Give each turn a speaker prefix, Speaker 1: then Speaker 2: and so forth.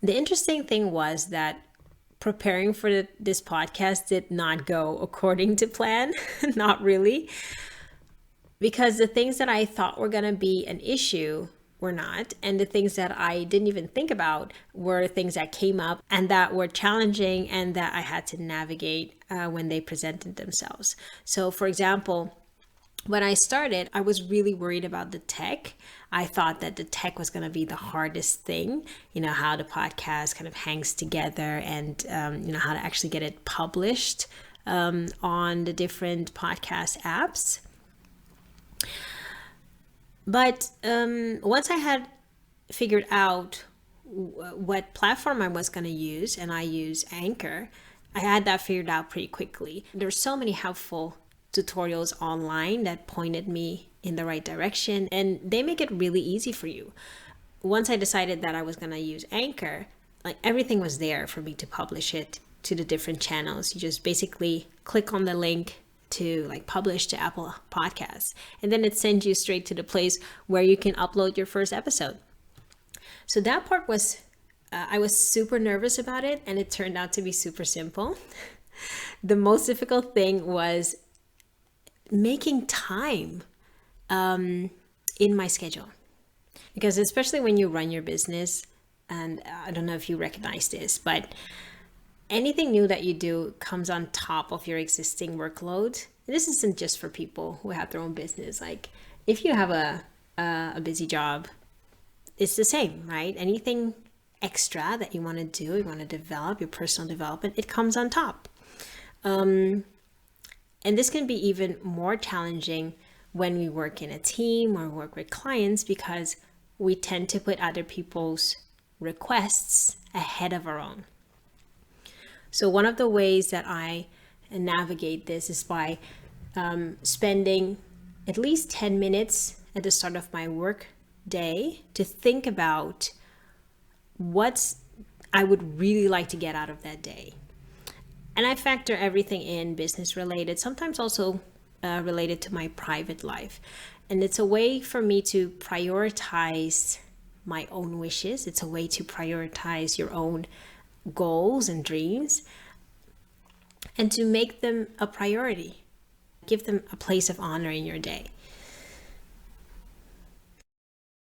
Speaker 1: The interesting thing was that preparing for this podcast did not go according to plan. Not really, because the things that I thought were going to be an issue were not. And the things that I didn't even think about were things that came up and that were challenging and that I had to navigate when they presented themselves. So, for example, when I started, I was really worried about the tech. I thought that the tech was going to be the hardest thing, how the podcast kind of hangs together and, how to actually get it published on the different podcast apps. But once I had figured out what platform I was going to use, and I use Anchor, I had that figured out pretty quickly. There's so many helpful tutorials online that pointed me in the right direction, and they make it really easy for you. Once I decided that I was going to use Anchor, like everything was there for me to publish it to the different channels. You just basically click on the link to like publish to Apple Podcasts, and then it sends you straight to the place where you can upload your first episode. So that part was I was super nervous about it, and it turned out to be super simple. The most difficult thing was making time in my schedule, because especially when you run your business, and I don't know if you recognize this, but anything new that you do comes on top of your existing workload. This isn't just for people who have their own business. Like if you have a busy job, it's the same, right? Anything extra that you want to do, you want to develop your personal development, it comes on top. And this can be even more challenging when we work in a team or work with clients, because we tend to put other people's requests ahead of our own. So one of the ways that I navigate this is by spending at least 10 minutes at the start of my work day to think about what I would really like to get out of that day. And I factor everything in, business related, sometimes also related to my private life. And it's a way for me to prioritize my own wishes. It's a way to prioritize your own goals and dreams, and to make them a priority, give them a place of honor in your day.